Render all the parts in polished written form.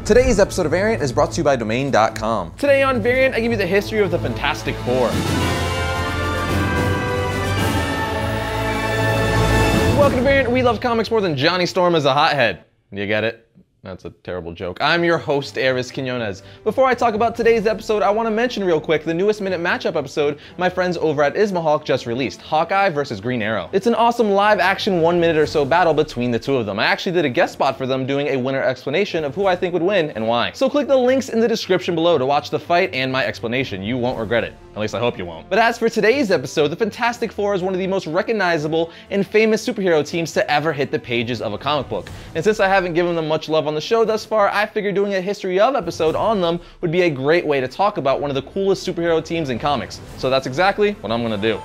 Today's episode of Variant is brought to you by Domain.com. Today on Variant, I give you the history of the Fantastic Four. Welcome to Variant. We love comics more than Johnny Storm is a hothead. You get it? That's a terrible joke. I'm your host, Arris. Before I talk about today's episode, I want to mention real quick the newest Minute Matchup episode my friends over at Ismahawk just released, Hawkeye versus Green Arrow. It's an awesome live action 1 minute or so battle between the two of them. I actually did a guest spot for them doing a winner explanation of who I think would win and why. So click the links in the description below to watch the fight and my explanation. You won't regret it. At least I hope you won't. But as for today's episode, the Fantastic Four is one of the most recognizable and famous superhero teams to ever hit the pages of a comic book. And since I haven't given them much love on the show thus far, I figured doing a history of episode on them would be a great way to talk about one of the coolest superhero teams in comics. So that's exactly what I'm gonna do.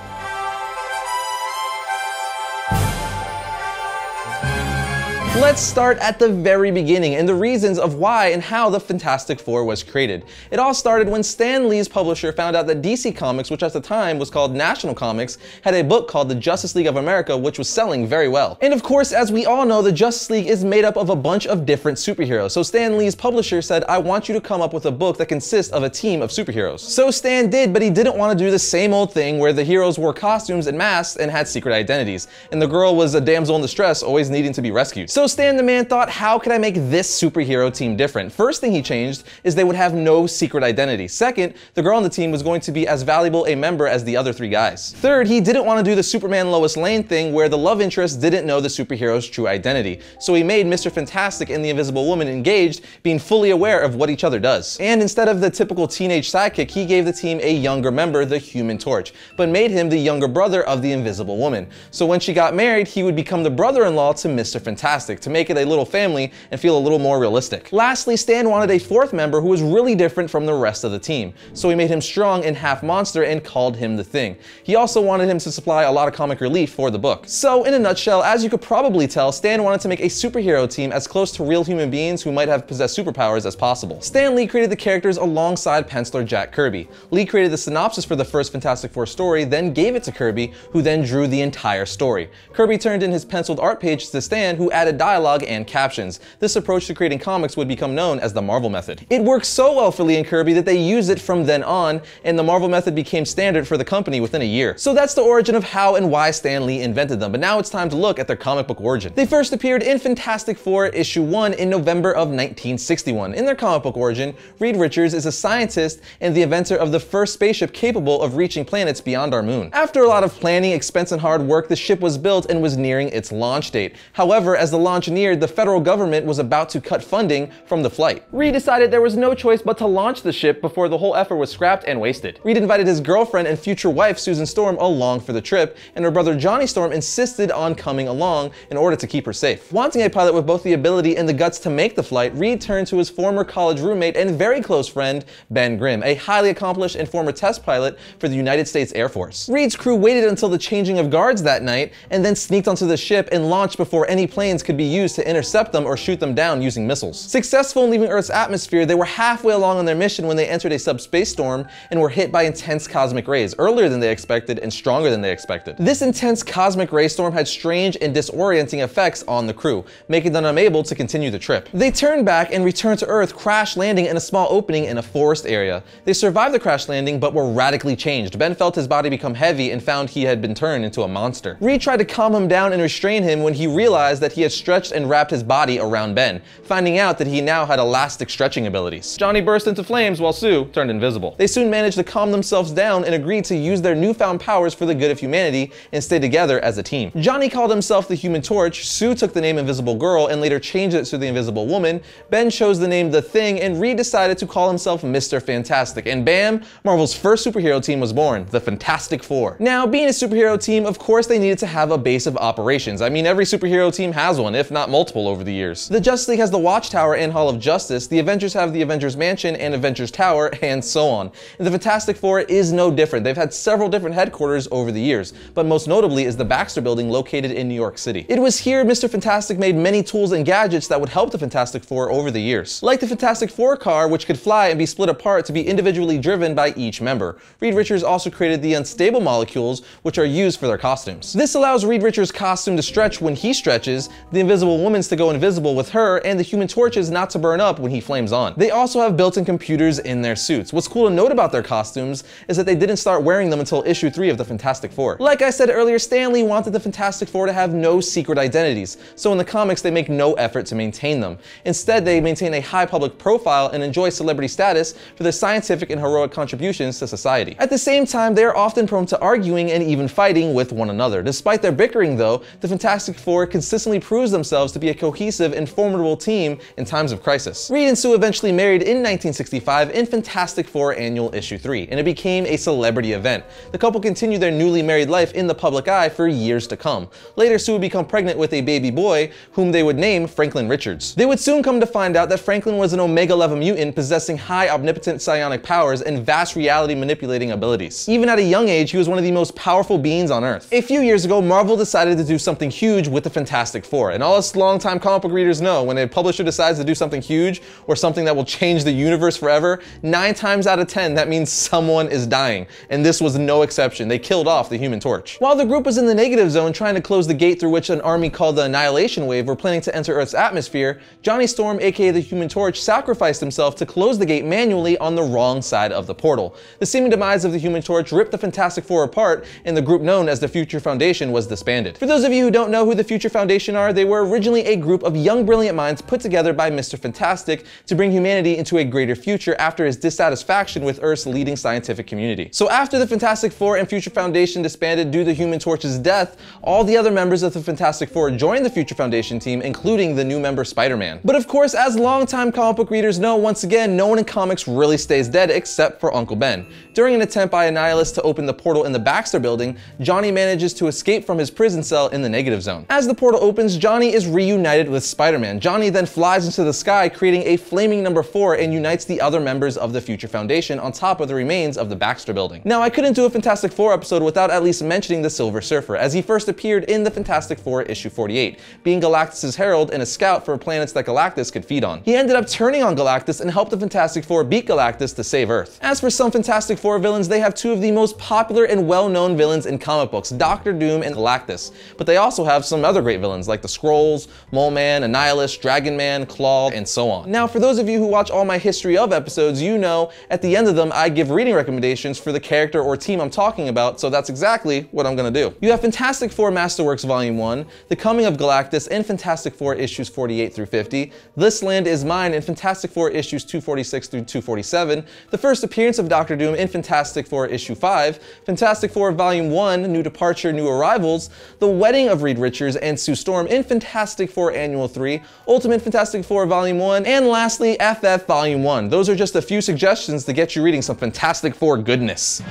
Let's start at the very beginning and the reasons of why and how the Fantastic Four was created. It all started when Stan Lee's publisher found out that DC Comics, which at the time was called National Comics, had a book called The Justice League of America, which was selling very well. And of course, as we all know, the Justice League is made up of a bunch of different superheroes. So Stan Lee's publisher said, I want you to come up with a book that consists of a team of superheroes. So Stan did, but he didn't want to do the same old thing where the heroes wore costumes and masks and had secret identities, and the girl was a damsel in distress always needing to be rescued. So Stan the man thought, how could I make this superhero team different? First thing he changed is they would have no secret identity. Second, the girl on the team was going to be as valuable a member as the other three guys. Third, he didn't want to do the Superman Lois Lane thing where the love interest didn't know the superhero's true identity. So he made Mr. Fantastic and the Invisible Woman engaged, being fully aware of what each other does. And instead of the typical teenage sidekick, he gave the team a younger member, the Human Torch, but made him the younger brother of the Invisible Woman. So when she got married, he would become the brother-in-law to Mr. Fantastic to make it a little family and feel a little more realistic. Lastly, Stan wanted a fourth member who was really different from the rest of the team. So he made him strong and half monster and called him the Thing. He also wanted him to supply a lot of comic relief for the book. So in a nutshell, as you could probably tell, Stan wanted to make a superhero team as close to real human beings who might have possessed superpowers as possible. Stan Lee created the characters alongside penciler Jack Kirby. Lee created the synopsis for the first Fantastic Four story, then gave it to Kirby, who then drew the entire story. Kirby turned in his penciled art pages to Stan, who added dialogue and captions. This approach to creating comics would become known as the Marvel Method. It worked so well for Lee and Kirby that they used it from then on, and the Marvel Method became standard for the company within a year. So that's the origin of how and why Stan Lee invented them, but now it's time to look at their comic book origin. They first appeared in Fantastic Four issue 1 in November of 1961. In their comic book origin, Reed Richards is a scientist and the inventor of the first spaceship capable of reaching planets beyond our moon. After a lot of planning, expense, and hard work, the ship was built and was nearing its launch date. However, as the launch neared, the federal government was about to cut funding from the flight. Reed decided there was no choice but to launch the ship before the whole effort was scrapped and wasted. Reed invited his girlfriend and future wife Susan Storm along for the trip, and her brother Johnny Storm insisted on coming along in order to keep her safe. Wanting a pilot with both the ability and the guts to make the flight, Reed turned to his former college roommate and very close friend, Ben Grimm, a highly accomplished and former test pilot for the United States Air Force. Reed's crew waited until the changing of guards that night and then sneaked onto the ship and launched before any planes could be used to intercept them or shoot them down using missiles. Successful in leaving Earth's atmosphere, they were halfway along on their mission when they entered a subspace storm and were hit by intense cosmic rays, earlier than they expected and stronger than they expected. This intense cosmic ray storm had strange and disorienting effects on the crew, making them unable to continue the trip. They turned back and returned to Earth, crash landing in a small opening in a forest area. They survived the crash landing but were radically changed. Ben felt his body become heavy and found he had been turned into a monster. Reed tried to calm him down and restrain him when he realized that he had stretched and wrapped his body around Ben, finding out that he now had elastic stretching abilities. Johnny burst into flames while Sue turned invisible. They soon managed to calm themselves down and agreed to use their newfound powers for the good of humanity and stay together as a team. Johnny called himself the Human Torch, Sue took the name Invisible Girl and later changed it to the Invisible Woman, Ben chose the name The Thing, and Reed decided to call himself Mr. Fantastic. And bam, Marvel's first superhero team was born, the Fantastic Four. Now, being a superhero team, of course they needed to have a base of operations. I mean, every superhero team has one, if not multiple over the years. The Justice League has the Watchtower and Hall of Justice, the Avengers have the Avengers Mansion and Avengers Tower, and so on. And the Fantastic Four is no different. They've had several different headquarters over the years, but most notably is the Baxter Building located in New York City. It was here Mr. Fantastic made many tools and gadgets that would help the Fantastic Four over the years. Like the Fantastic Four car, which could fly and be split apart to be individually driven by each member. Reed Richards also created the unstable molecules, which are used for their costumes. This allows Reed Richards' costume to stretch when he stretches, the Invisible Woman's to go invisible with her, and the Human Torch's not to burn up when he flames on. They also have built-in computers in their suits. What's cool to note about their costumes is that they didn't start wearing them until issue 3 of the Fantastic Four. Like I said earlier, Stan Lee wanted the Fantastic Four to have no secret identities, so in the comics they make no effort to maintain them. Instead, they maintain a high public profile and enjoy celebrity status for their scientific and heroic contributions to society. At the same time, they are often prone to arguing and even fighting with one another. Despite their bickering though, the Fantastic Four consistently proves themselves to be a cohesive and formidable team in times of crisis. Reed and Sue eventually married in 1965 in Fantastic Four Annual Issue 3, and it became a celebrity event. The couple continued their newly married life in the public eye for years to come. Later, Sue would become pregnant with a baby boy, whom they would name Franklin Richards. They would soon come to find out that Franklin was an Omega-level mutant possessing high omnipotent psionic powers and vast reality manipulating abilities. Even at a young age, he was one of the most powerful beings on Earth. A few years ago, Marvel decided to do something huge with the Fantastic Four, and all us longtime comic book readers know when a publisher decides to do something huge or something that will change the universe forever, 9 times out of 10 that means someone is dying, and this was no exception. They killed off the Human Torch. While the group was in the negative zone trying to close the gate through which an army called the Annihilation Wave were planning to enter Earth's atmosphere, Johnny Storm, aka the Human Torch, sacrificed himself to close the gate manually on the wrong side of the portal. The seeming demise of the Human Torch ripped the Fantastic Four apart, and the group known as the Future Foundation was disbanded. For those of you who don't know who the Future Foundation are, they were originally a group of young brilliant minds put together by Mr. Fantastic to bring humanity into a greater future after his dissatisfaction with Earth's leading scientific community. So after the Fantastic Four and Future Foundation disbanded due to the Human Torch's death, all the other members of the Fantastic Four joined the Future Foundation team, including the new member Spider-Man. But of course, as longtime comic book readers know, once again, no one in comics really stays dead except for Uncle Ben. During an attempt by a nihilist to open the portal in the Baxter building, Johnny manages to escape from his prison cell in the negative zone. As the portal opens, Johnny is reunited with Spider-Man. Johnny then flies into the sky, creating a flaming number 4 and unites the other members of the Future Foundation on top of the remains of the Baxter building. Now, I couldn't do a Fantastic Four episode without at least mentioning the Silver Surfer, as he first appeared in the Fantastic Four issue 48, being Galactus' herald and a scout for planets that Galactus could feed on. He ended up turning on Galactus and helped the Fantastic Four beat Galactus to save Earth. As for some Fantastic Four villains, they have 2 of the most popular and well-known villains in comic books, Doctor Doom and Galactus. But they also have some other great villains like the Skrulls, Mole Man, Annihilus, Dragon Man, Claw, and so on. Now, for those of you who watch all my History of episodes, you know at the end of them I give reading recommendations for the character or team I'm talking about, so that's exactly what I'm gonna do. You have Fantastic Four Masterworks Volume 1, The Coming of Galactus, and Fantastic Four issues 48 through 50, This Land Is Mine, and Fantastic Four issues 246 through 247, the first appearance of Doctor Doom in Fantastic Four issue 5, Fantastic Four Volume 1, New Departure, New Arrivals, The Wedding of Reed Richards and Sue Storm in Fantastic Four Annual 3, Ultimate Fantastic Four Volume 1, and lastly, FF Volume 1. Those are just a few suggestions to get you reading some Fantastic Four goodness.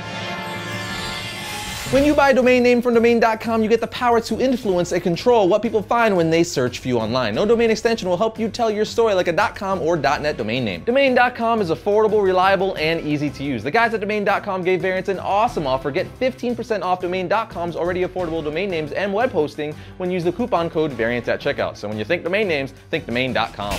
When you buy a domain name from domain.com, you get the power to influence and control what people find when they search for you online. No domain extension will help you tell your story like a .com or .net domain name. Domain.com is affordable, reliable, and easy to use. The guys at domain.com gave Variants an awesome offer. Get 15% off domain.com's already affordable domain names and web hosting when you use the coupon code Variants at checkout. So when you think domain names, think domain.com.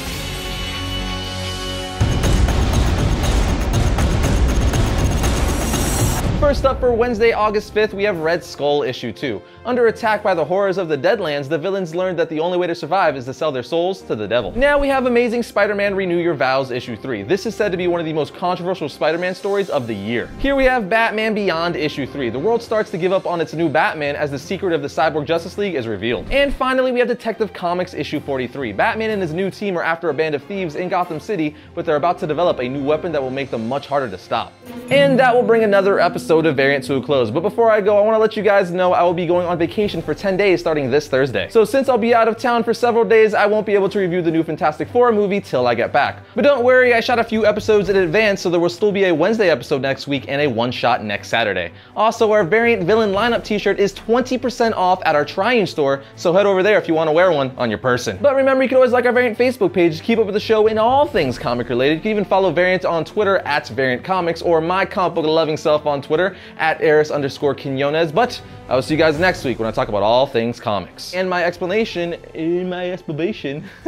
First up for Wednesday, August 5th, we have Red Skull issue 2. Under attack by the horrors of the Deadlands, the villains learned that the only way to survive is to sell their souls to the devil. Now we have Amazing Spider-Man Renew Your Vows issue 3. This is said to be one of the most controversial Spider-Man stories of the year. Here we have Batman Beyond issue 3. The world starts to give up on its new Batman as the secret of the Cyborg Justice League is revealed. And finally, we have Detective Comics issue 43. Batman and his new team are after a band of thieves in Gotham City, but they're about to develop a new weapon that will make them much harder to stop. And that will bring another episode of Variant to a close. But before I go, I want to let you guys know I will be going on vacation for 10 days starting this Thursday. So since I'll be out of town for several days, I won't be able to review the new Fantastic Four movie till I get back. But don't worry, I shot a few episodes in advance, so there will still be a Wednesday episode next week and a one-shot next Saturday. Also, our Variant Villain Lineup t-shirt is 20% off at our Triune store, so head over there if you want to wear one on your person. But remember, you can always like our Variant Facebook page to keep up with the show in all things comic related. You can even follow Variant on Twitter at Variant Comics, or my comic book loving self on Twitter at Arris_Quinones. But I will see you guys next week when I talk about all things comics. And my explanation,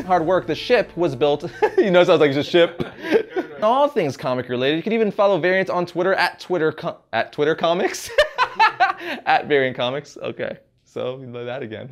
hard work, the ship was built, you know, it sounds like it's a ship. All things comic related. You can even follow Variant on Twitter at Twitter Comics. At Variant Comics. Okay, so that again.